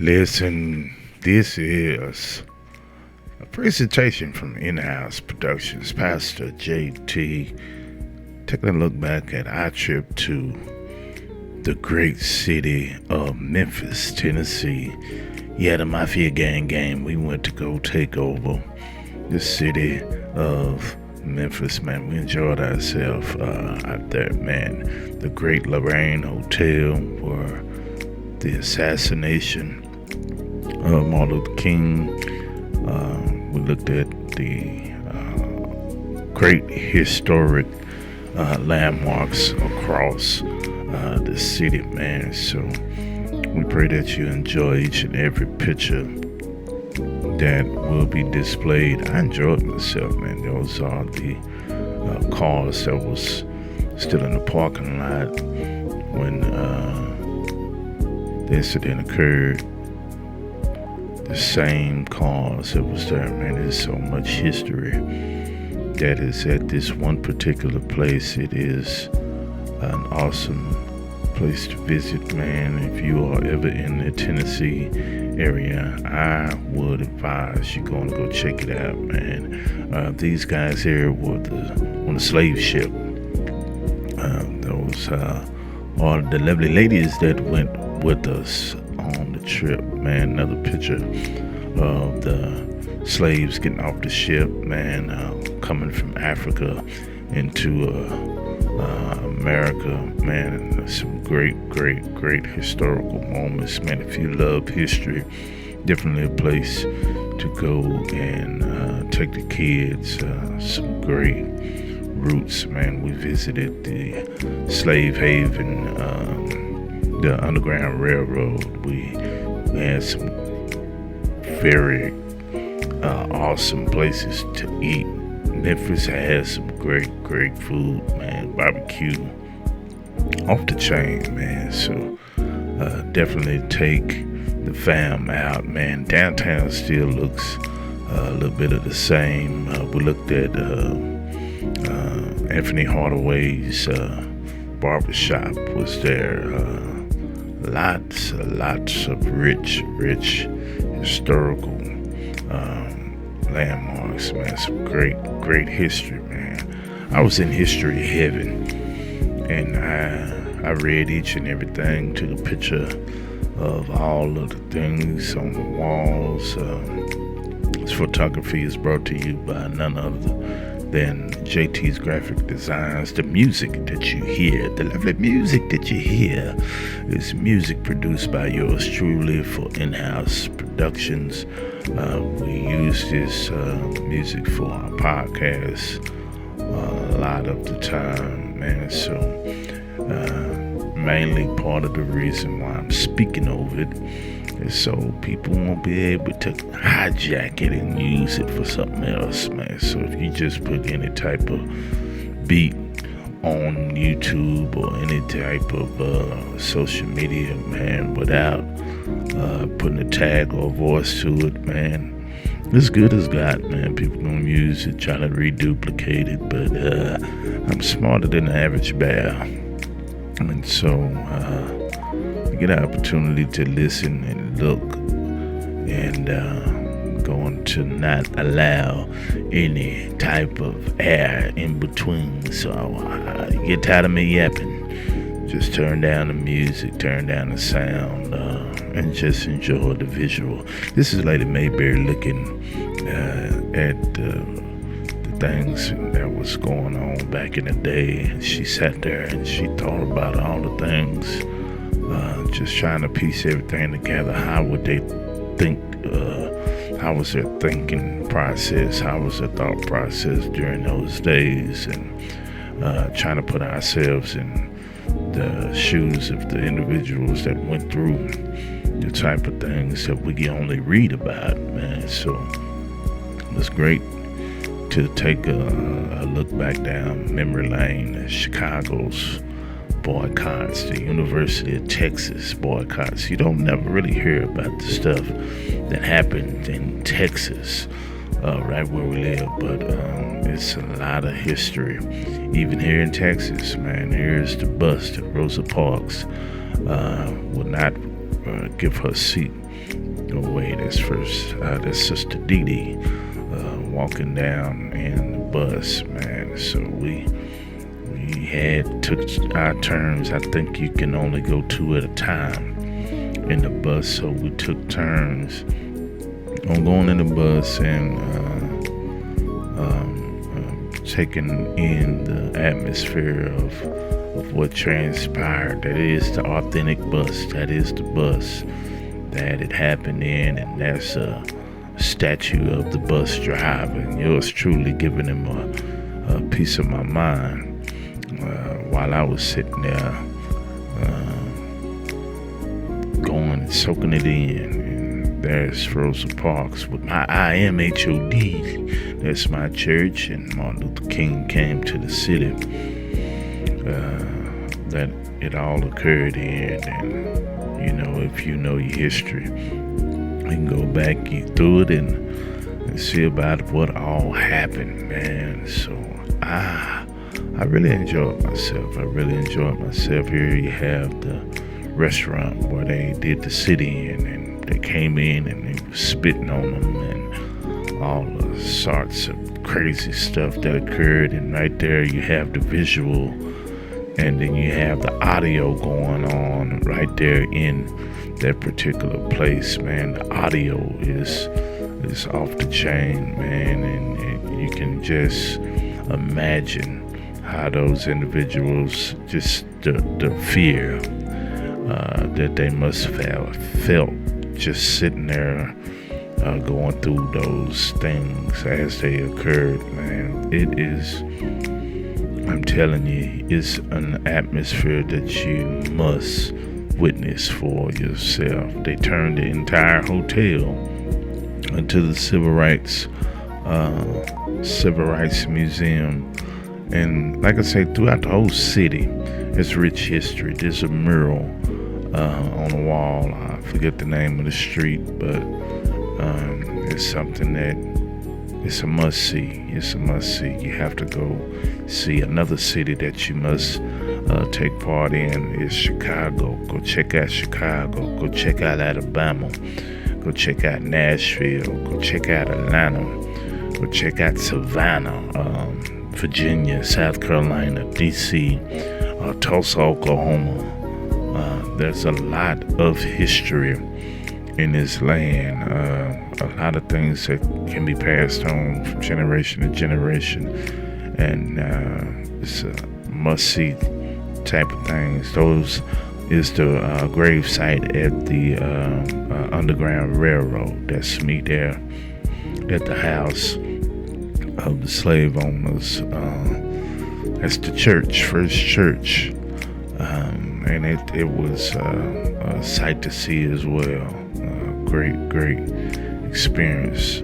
Listen, this is a presentation from In-House Productions, Pastor JT, taking a look back at our trip to the great city of Memphis, Tennessee. Yeah, the M.of.i.a gang, we went to go take over the city of Memphis, man. We enjoyed ourselves out there, man. The Great Lorraine Hotel, where the assassination of Martin Luther King. We looked at the great historic landmarks across the city, man. So we pray that you enjoy each and every picture that will be displayed. I enjoyed myself, man. Those are the cars that was still in the parking lot when the incident occurred. The same cars that was there, man. There's so much history that is at this one particular place. It is an awesome place to visit, man. If you are ever in the Tennessee area, I would advise you going to go check it out, man. These guys here were on the slave ship. Those are the lovely ladies that went with us on the trip, man. Another picture of the slaves getting off the ship, man, coming from Africa into America, man. Some great historical moments, man. If you love history, definitely a place to go and take the kids. Some great routes, man. We visited the slave haven, the Underground Railroad. We had some very awesome places to eat. Memphis has some great food, man. Barbecue off the chain, man. So definitely take the fam out, man. Downtown still looks a little bit of the same. We looked at Anthony Hardaway's barbershop was there. Lots of rich historical landmarks, man. Some great history, man. I was in history heaven, and I read each and everything to the picture of all of the things on the walls. This photography is brought to you by none other than JT's graphic designs. The music that you hear, the lovely music that you hear, is music produced by yours truly for In-House Productions. We use this music for our podcast a lot of the time, man. So mainly part of the reason why I'm speaking over it is so people won't be able to hijack it and use it for something else, man. So if you just put any type of beat on YouTube or any type of social media, man, without putting a tag or voice to it, man, it's good as God, man. People gonna use it, try to reduplicate it, but I'm smarter than the average bear, and so get an opportunity to listen and look, and going to not allow any type of air in between. So you get tired of me yapping, just turn down the music, turn down the sound, and just enjoy the visual. This is Lady Mayberry looking at the things that was going on back in the day. She sat there and she thought about all the things, just trying to piece everything together. How would they think? How was their thinking process? How was their thought process during those days? And trying to put ourselves in the shoes of the individuals that went through the type of things that we can only read about, man. So it's great to take a look back down memory lane. Chicago's boycotts, the University of Texas boycotts. You don't never really hear about the stuff that happened in Texas, right where we live, but it's a lot of history. Even here in Texas, man, here's the bus that Rosa Parks would not give her seat Oh wait, that's Sister Dee Dee walking down in the bus, man. So we took our turns. I think you can only go 2 at a time in the bus, so we took turns on going in the bus and taking in the atmosphere of what transpired. That is the authentic bus. That is the bus that it happened in, and that's a statue of the bus driver. And yours truly giving him a piece of my mind while I was sitting there going and soaking it in. And there's Rosa Parks with my M.of.i.a GANG. That's my church, and Martin Luther King came to the city that it all occurred in. And you know, if you know your history, you can go back through it and see about what all happened, man. So I really enjoyed myself. Here you have the restaurant where they did the city in, and they came in and they were spitting on them and all the sorts of crazy stuff that occurred. And right there you have the visual, and then you have the audio going on right there in that particular place, man. The audio is off the chain, man, and you can just imagine how those individuals, just the fear that they must have felt just sitting there going through those things as they occurred, man. It is, I'm telling you, it's an atmosphere that you must witness for yourself. They turned the entire hotel into the Civil Rights Museum. And like I say, throughout the whole city, it's rich history. There's a mural on the wall. I forget the name of the street, but it's something that it's a must-see. It's a must-see. You have to go see. Another city that you must take part in is Chicago. Go check out Chicago. Go check out Alabama. Go check out Nashville. Go check out Atlanta. Go check out Savannah, Virginia, South Carolina, D.C., Tulsa, Oklahoma. There's a lot of history in this land. A lot of things that can be passed on from generation to generation. And it's a must-see type of things. Those is the grave site at the Underground Railroad. That's me there at the house of the slave owners. That's the church, First Church, and it was a sight to see as well. Great experience,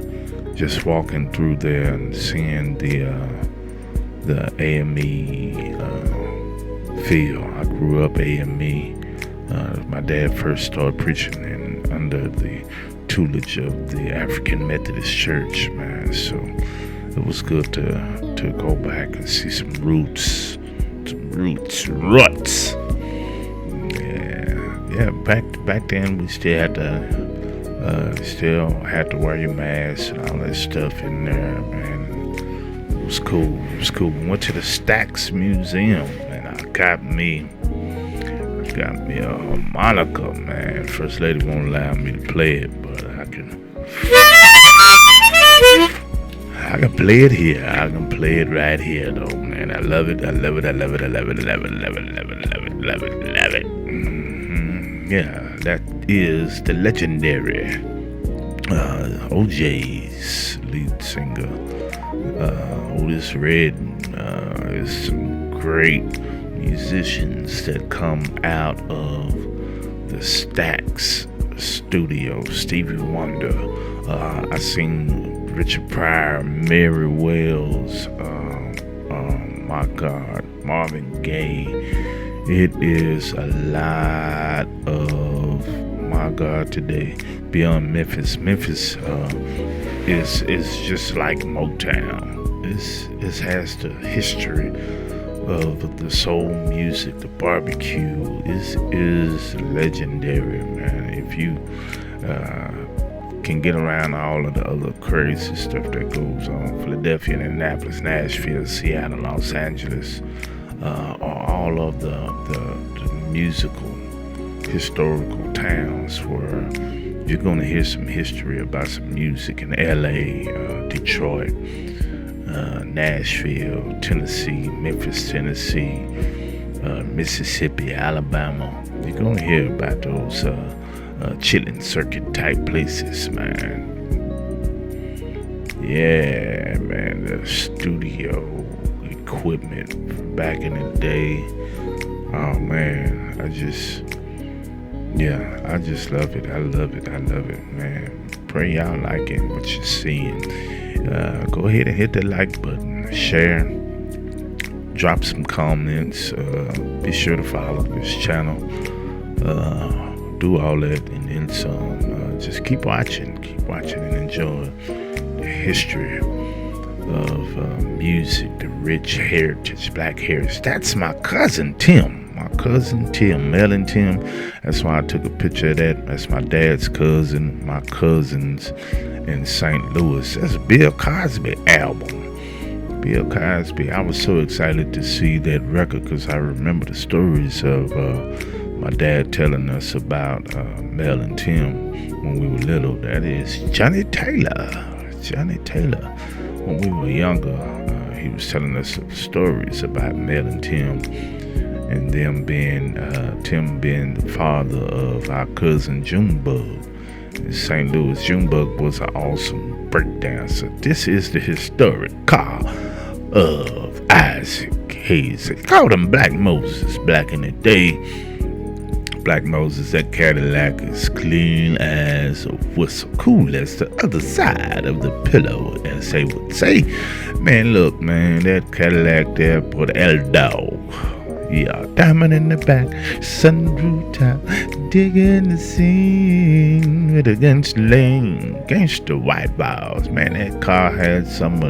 just walking through there and seeing the AME field. I grew up AME. My dad first started preaching under the tutelage of the African Methodist Church, man. So it was good to go back and see some roots. Yeah. Back then we still had to wear your mask and all that stuff in there, man. It was cool. We went to the Stax Museum, and I got me a harmonica, man. First lady won't allow me to play it, but I can play it here. I can play it right here, though, man. I love it. Yeah, that is the legendary OJ's lead singer, Otis Redding. There's some great musicians that come out of the Stax studio. Stevie Wonder. I seen Richard Pryor, Mary Wells. My God, Marvin Gaye. It is a lot of my God today. Beyond Memphis. Memphis is just like Motown. It has the history of the soul music, the barbecue. Is legendary, man. If you can get around all of the other crazy stuff that goes on. Philadelphia, Indianapolis, Nashville, Seattle, Los Angeles, are all of the musical, historical towns where you're going to hear some history about some music in LA, Detroit, Nashville, Tennessee, Memphis, Tennessee, Mississippi, Alabama. You're going to hear about those chilling circuit type places, man. Yeah, man, the studio equipment from back in the day. Oh man, I just love it. I love it, man. Pray y'all liking what you're seeing. Go ahead and hit the like button, share, drop some comments. Be sure to follow this channel. Do all that and then some. Just keep watching and enjoy the history of music, the rich heritage, black heritage. That's my cousin Tim. Mel and Tim. That's why I took a picture of that. That's my dad's cousin, my cousins in St. Louis. That's a Bill Cosby album. Bill Cosby. I was so excited to see that record because I remember the stories of my dad telling us about Mel and Tim when we were little. That is Johnny Taylor. When we were younger, he was telling us stories about Mel and Tim, and them being Tim being the father of our cousin Junebug in St. Louis. Junebug was an awesome breakdancer. This is the historic car of Isaac Hayes. They called him Black Moses back in the day. Black Moses, that Cadillac is clean as a whistle, cool as the other side of the pillow, as they would say. Man, look, man, that Cadillac there, put El Dog. Yeah, diamond in the back, sunroof top, digging the scene with a gangster white balls. Man, that car had some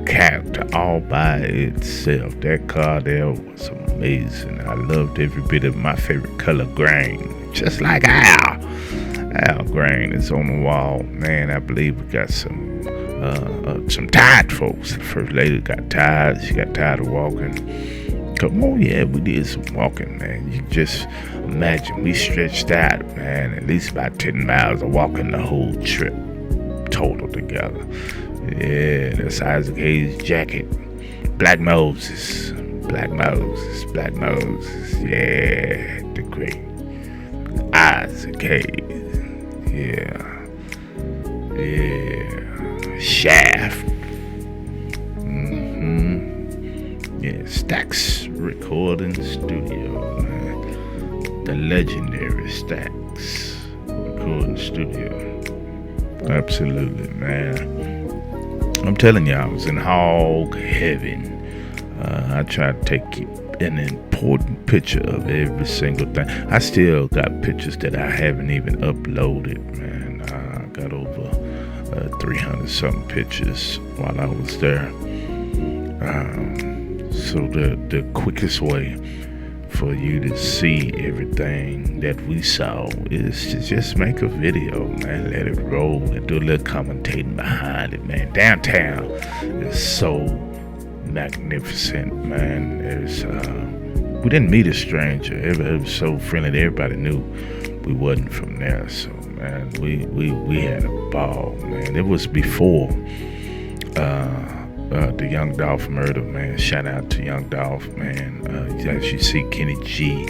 character all by itself. That car there was amazing. I loved every bit of my favorite color, green, just like Al. Al Green is on the wall. Man, I believe we got some tired folks. The first lady got tired. She got tired of walking. Come on, yeah, we did some walking, man. You just imagine we stretched out, man, at least about 10 miles of walking the whole trip, total together. Yeah, that's Isaac Hayes' jacket. Black Moses. Yeah, the great Isaac Hayes. Yeah. Shaft. Yeah, Stax Recording Studio, man. The legendary Stax Recording Studio. Absolutely, man. I'm telling you, I was in hog heaven. I tried to keep an important picture of every single thing. I still got pictures that I haven't even uploaded, man. I got over 300 something pictures while I was there. So the quickest way for you to see everything that we saw is to just make a video, man. Let it roll and do a little commentating behind it, man. Downtown is so magnificent, man. We didn't meet a stranger. It was so friendly. Everybody knew we wasn't from there. So, man, we had a ball, man. It was before the Young Dolph murder, man. Shout out to Young Dolph, man. As you see Kenny G,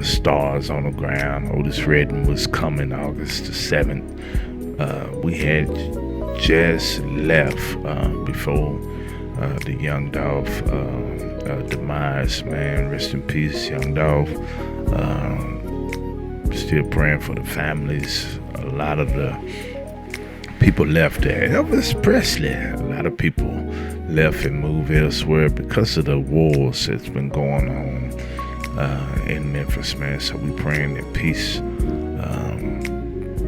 stars on the ground. Otis Redding was coming August the 7th. We had just left before the Young Dolph demise, man. Rest in peace, Young Dolph. Still praying for the families. A lot of the people left there. Elvis Presley. A lot of people left and moved elsewhere because of the wars that's been going on in Memphis, man. So we praying that peace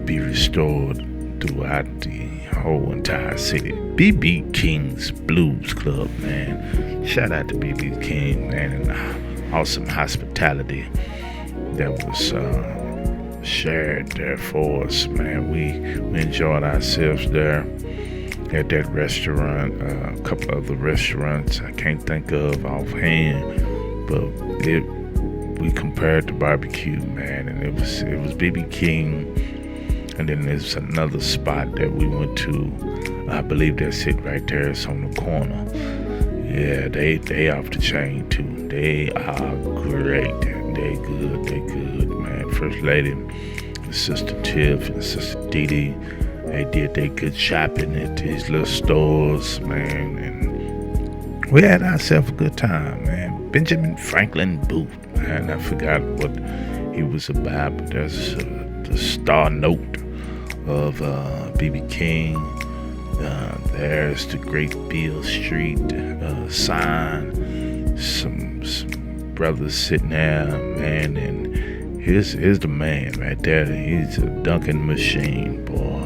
be restored throughout the whole entire city. B.B. King's Blues Club, man. Shout out to B.B. King, man, and awesome hospitality that was shared there for us, man. We enjoyed ourselves there at that restaurant. A couple other restaurants I can't think of offhand, but we compared the barbecue, man, and it was BB King, and then there's another spot that we went to. I believe that's it right there. It's on the corner. Yeah, they off the chain too. They are great. They good, man. First Lady, Sister Tiff, and Sister Dee Dee, they did their good shopping at these little stores, man, and we had ourselves a good time, man. Benjamin Franklin Booth, man, I forgot what he was about, but that's the star note of BB King. There's the Great Beale Street sign. Some brothers sitting there, man, and here's the man right there. He's a dunking machine, boy.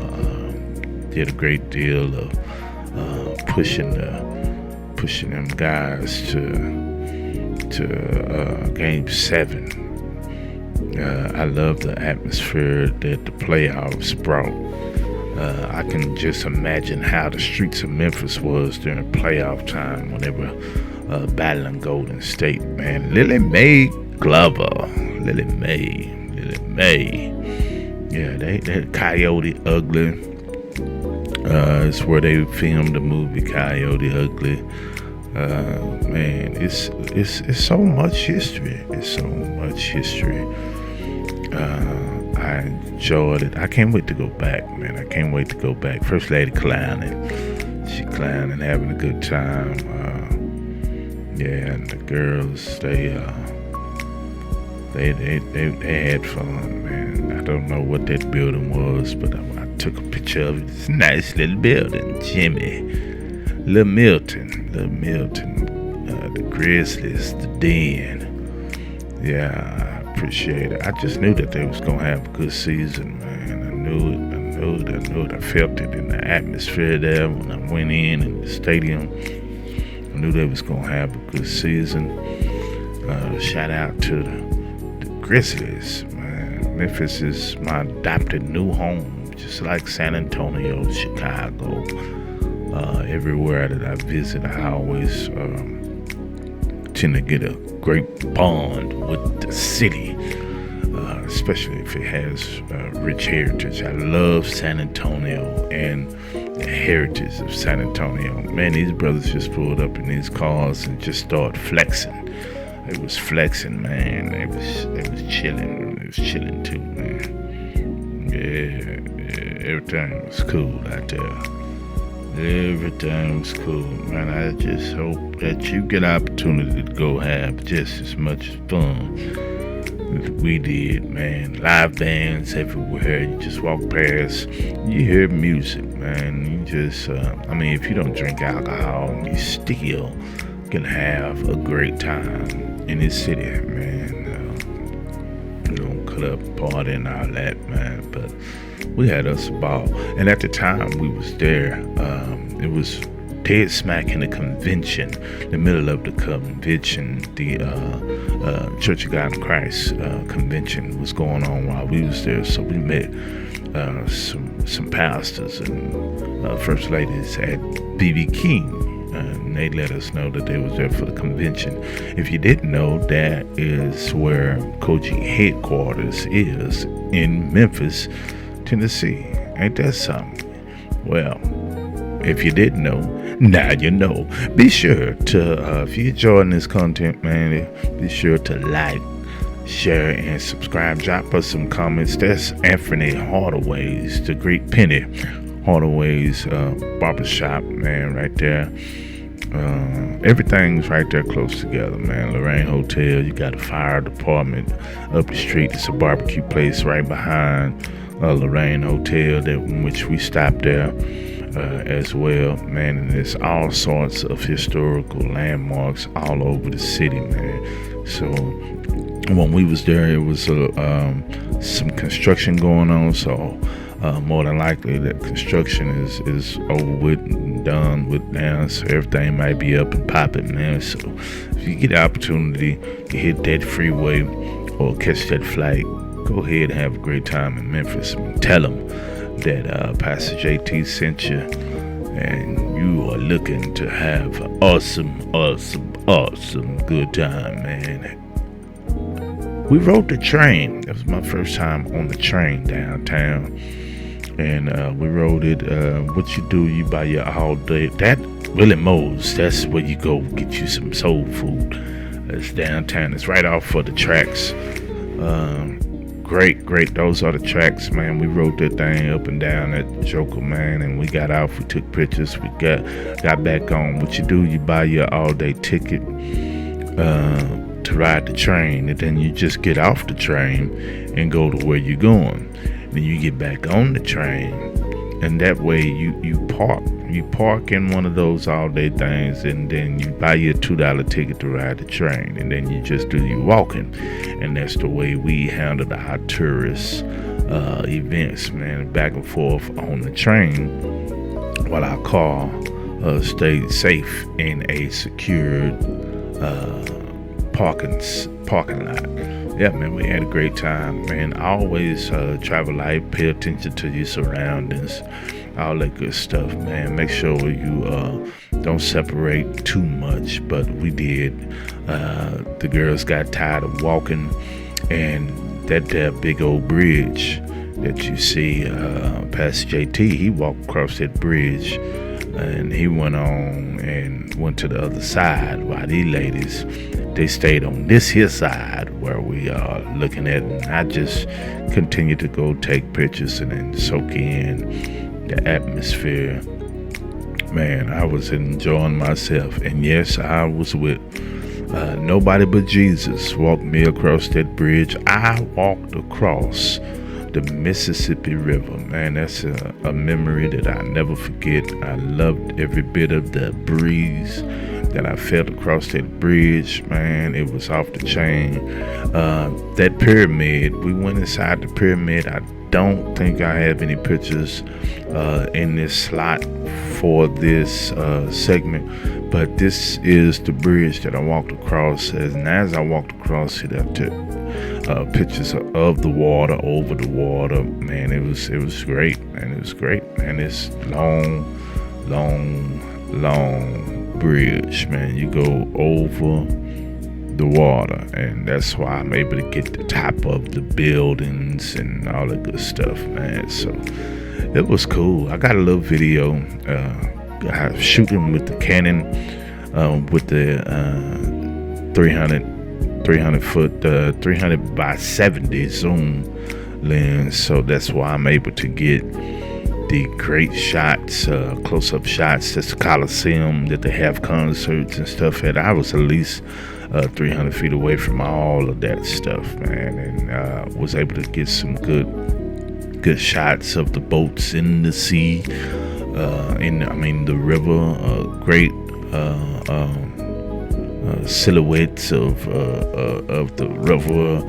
Did a great deal of pushing them guys to Game 7. I love the atmosphere that the playoffs brought. I can just imagine how the streets of Memphis was during playoff time when they were battling Golden State, man. Lily Mae Glover. Yeah, they Coyote Ugly. It's where they filmed the movie Coyote Ugly. Man, it's so much history. I enjoyed it. I can't wait to go back, man. First Lady clowning. She clowning, having a good time. Yeah, and the girls, they had fun, man. I don't know what that building was, but I took a picture of it. It's a nice little building. Jimmy, Lil Milton, the Grizzlies, the Den. Yeah, I appreciate it. I just knew that they was gonna have a good season, man. I knew it. I felt it in the atmosphere there when I went in the stadium. I knew they was gonna have a good season. Shout out to the Grizzlies, man. Memphis is my adopted new home, just like San Antonio, Chicago. Everywhere that I visit, I always tend to get a great bond with the city, especially if it has rich heritage. I love San Antonio and the heritage of San Antonio. Man, these brothers just pulled up in these cars and just started flexing. It was flexing, man. They was chilling. It was chilling too, man. Yeah, everything was cool out there. Everything was cool, man. I just hope that you get an opportunity to go have just as much fun as we did, man. Live bands everywhere. You just walk past, you hear music, man. You just, if you don't drink alcohol, you still can have a great time in this city, man. Club party and all that, man. But we had us a ball, and at the time we was there, it was dead smack in the convention, the middle of the convention. The Church of God in Christ convention was going on while we was there, so we met some pastors and first ladies at BB King. And they let us know that they was there for the convention. If you didn't know, that is where coaching headquarters is in Memphis, Tennessee. Ain't that something? Well, if you didn't know, now you know. Be sure to, if you're enjoying this content, man, be sure to like, share, and subscribe. Drop us some comments. That's Anthony Hardaway's, the great Penny Hardaway's barbershop, man, right there. Everything's right there close together, man. Lorraine Hotel, you got a fire department up the street. It's a barbecue place right behind Lorraine Hotel, in which we stopped there as well, man. And there's all sorts of historical landmarks all over the city, man. So when we was there, it was some construction going on, so more than likely that construction is over with and done with now, so everything might be up and popping, man. So if you get the opportunity to hit that freeway or catch that flight, go ahead and have a great time in Memphis. Tell them that Pastor JT sent you, and you are looking to have an awesome good time, man. We rode the train. That was my first time on the train downtown. And we rode it. What you do, you buy your all day. That Willie Mo's, that's where you go get you some soul food. It's downtown. It's right off of the tracks. Great. Those are the tracks, man. We rode that thing up and down that Joker, man. And we got off. We took pictures. We got back on. What you do, you buy your all day ticket to ride the train, and then you just get off the train and go to where you're going. Then you get back on the train, and that way you park in one of those all day things, and then you buy your $2 ticket to ride the train, and then you just do your walking. And that's the way we handle our tourist events, man, back and forth on the train while our car stayed safe in a secured parking lot. Yeah, man, we had a great time, man. Always travel light, pay attention to your surroundings, all that good stuff, man. Make sure you don't separate too much, but we did. The girls got tired of walking, and that big old bridge that you see past JT, he walked across that bridge, and he went on and went to the other side, while these ladies, they stayed on this here side where we are looking at, and I just continued to go take pictures and then soak in the atmosphere. Man, I was enjoying myself, and yes, I was with nobody but Jesus walked me across that bridge. I walked across the Mississippi River, man. That's a memory that I never forget. I loved every bit of the breeze that I felt across that bridge, man. It was off the chain. That pyramid, we went inside the pyramid. I don't think I have any pictures in this slot for this segment, but this is the bridge that I walked across. And as I walked across it, I took pictures of the water, over the water, man. It was great, man. It was great, man. It's long bridge, man. You go over the water, and that's why I'm able to get the top of the buildings and all that good stuff, man. So it was cool. I got a little video shooting with the Canon with the 300 foot 300 by 70 zoom lens, so that's why I'm able to get the great shots, close-up shots. That's the Coliseum that they have concerts and stuff at. I was at least 300 feet away from all of that stuff, man, and was able to get some good shots of the boats in the sea, the river. Great silhouettes of the river.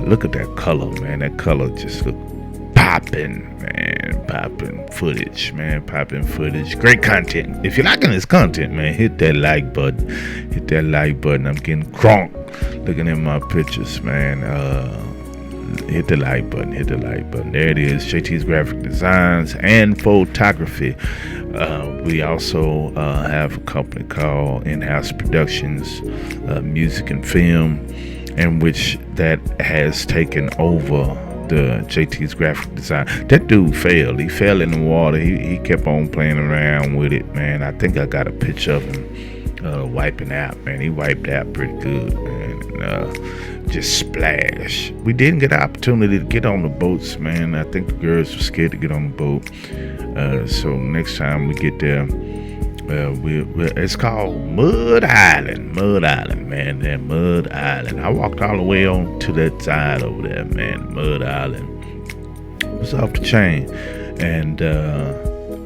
Look at that color, man. That color just look popping, man. Popping footage. Great content. If you're liking this content, man, hit that like button. I'm getting crunk looking at my pictures, man. Hit the like button. There it is. JT's Graphic Designs and Photography. We also have a company called In-House Productions, Music and Film, in which that has taken over the JT's Graphic Design. That dude failed. He fell in the water. He kept on playing around with it, man. I think I got a picture of him wiping out, man. He wiped out pretty good, man. Just splash. We didn't get the opportunity to get on the boats, man. I think the girls were scared to get on the boat. So next time we get there, it's called Mud Island, man. That Mud Island. I walked all the way on to that side over there, man. Mud Island. It was off the chain, and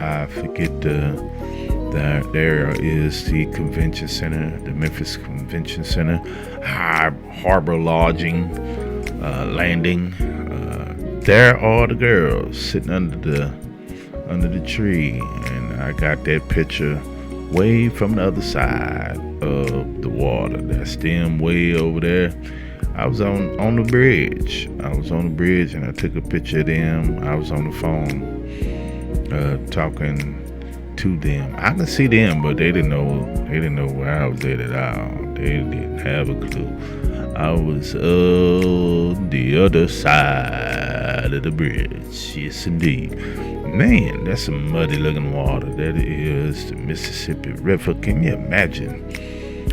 I forget that there is the convention center, the Memphis Convention Center, Harbor Lodging, Landing. There are the girls sitting under the tree, and I got that picture way from the other side of the water. That's them way over there. I was on the bridge. I was on the bridge and I took a picture of them. I was on the phone talking to them. I could see them, but they didn't know. They didn't know where I was at all. They didn't have a clue. I was on the other side of the bridge. Yes, indeed. Man, that's some muddy looking water. That is the Mississippi River. Can you imagine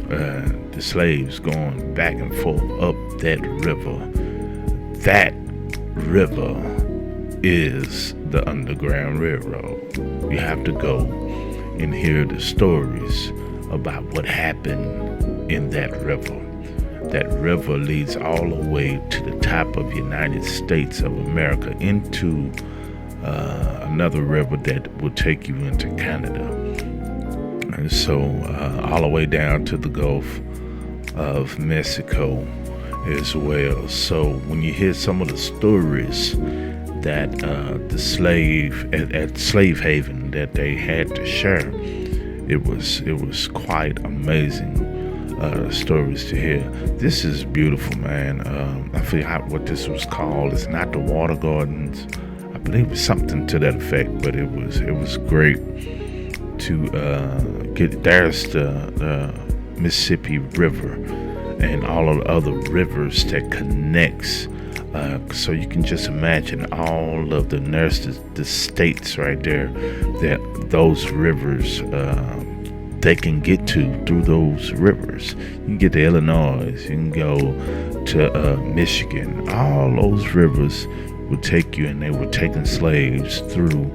the slaves going back and forth up that river? That river is the Underground Railroad. You have to go and hear the stories about what happened in that river. That river leads all the way to the top of the United States of America into another river that will take you into Canada. And so all the way down to the Gulf of Mexico as well. So when you hear some of the stories that the slave at Slave Haven that they had to share, it was quite amazing stories to hear. This is beautiful, man. I forgot what this was called. It's not the Water Gardens. I believe it's something to that effect, but it was great to get. There's the Mississippi River and all of the other rivers that connects. So you can just imagine all of the states right there that those rivers they can get to through those rivers. You can get to Illinois, you can go to Michigan. All those rivers would take you, and they were taking slaves through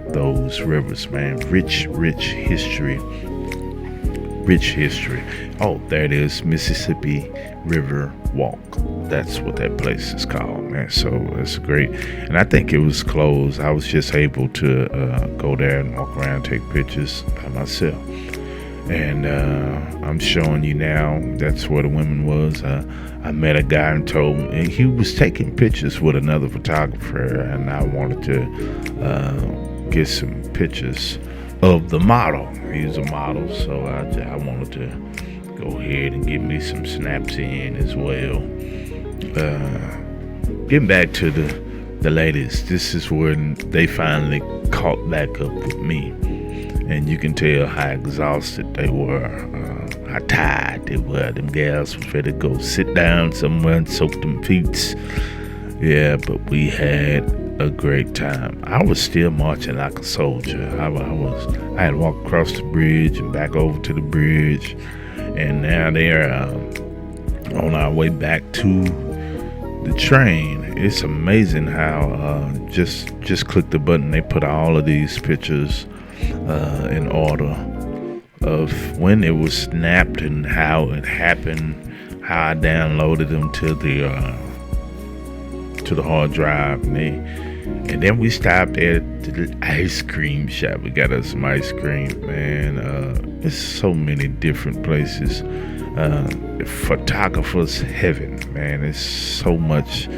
those rivers, man. Rich history. Oh, there it is, Mississippi River Walk. That's what that place is called, man. So it's great. And I think it was closed. I was just able to go there and walk around, take pictures by myself. And I'm showing you now, that's where the women was. I met a guy and told me, and he was taking pictures with another photographer, and I wanted to get some pictures of the model. He's a model, so I wanted to go ahead and get me some snaps in as well. Getting back to the ladies, this is when they finally caught back up with me. And you can tell how exhausted they were, how tired they were. Them gals was ready to go sit down somewhere and soak them feet. Yeah, but we had a great time. I was still marching like a soldier. I had walked across the bridge and back over to the bridge, and now they're on our way back to the train. It's amazing how just click the button. They put all of these pictures in order of when it was snapped and how it happened, how I downloaded them to the hard drive, and then we stopped at the ice cream shop. We got us some ice cream, man. There's so many different places. Photographer's heaven, man. It's so much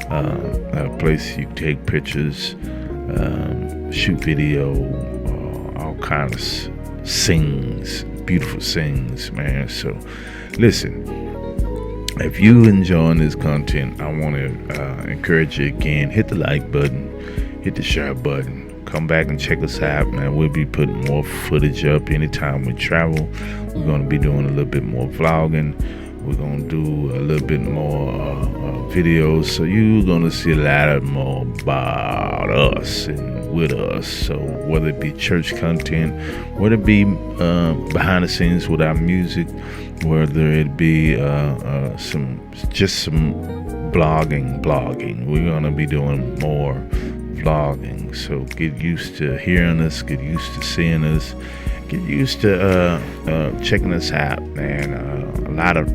a place you take pictures, shoot video, all kinds of sings, beautiful sings, man. So listen, if you enjoying this content, I want to encourage you again, hit the like button, hit the share button, come back and check us out, man. We'll be putting more footage up anytime we travel. We're going to be doing a little bit more vlogging. We're going to do a little bit more videos, so you're going to see a lot more about us and with us. So whether it be church content, whether it be behind the scenes with our music, whether it be some blogging, we're going to be doing more vlogging. So get used to hearing us, get used to seeing us, get used to checking us out, man. A lot of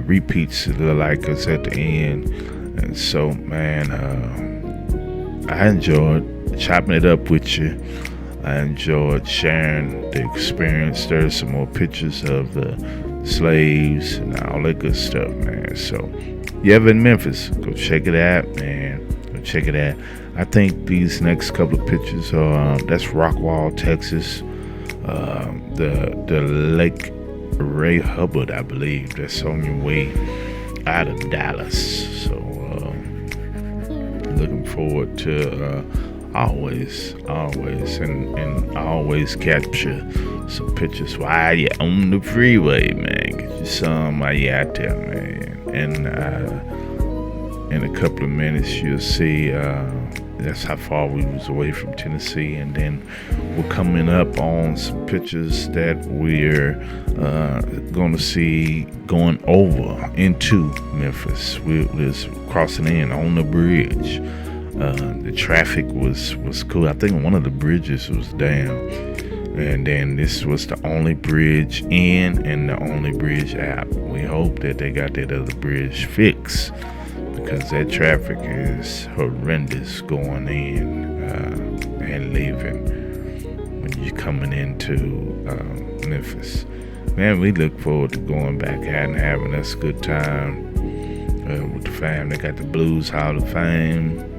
repeats like us at the end, and so, man, I enjoyed chopping it up with you. I enjoyed sharing the experience. There's some more pictures of the slaves and all that good stuff, man. So you ever in Memphis, go check it out, man. Go check it out. I think these next couple of pictures are that's Rockwall, Texas. The Lake Ray Hubbard, I believe, that's on your way out of Dallas. So looking forward to always and always capture some pictures while you're on the freeway, man. Get you some while you're out there, man. And in a couple of minutes you'll see that's how far we was away from Tennessee, and then we're coming up on some pictures that we're going to see going over into Memphis. We're crossing in on the bridge. The traffic was cool. I think one of the bridges was down, and then this was the only bridge in and the only bridge out. We hope that they got that other bridge fixed, because that traffic is horrendous going in and leaving when you're coming into Memphis. Man, we look forward to going back out and having us a good time with the fam. They got the Blues Hall of Fame.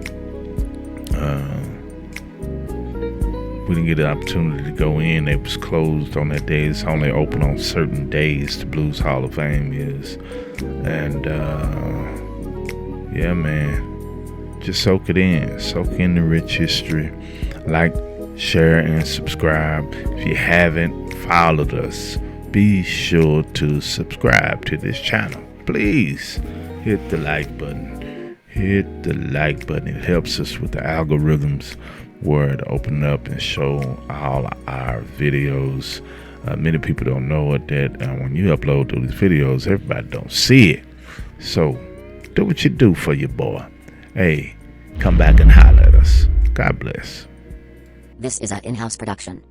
We didn't get the opportunity to go in. It was closed on that day. It's only open on certain days, the Blues Hall of Fame is. And yeah, man, just soak it in. Soak in the rich history. Like, share, and subscribe. If you haven't followed us, be sure to subscribe to this channel. Please hit the like button. Hit the like button. It helps us with the algorithms where to open up and show all our videos. Many people don't know it, that when you upload these videos, everybody don't see it. So do what you do for your boy. Hey, come back and holler at us. God bless. This is an in-house production.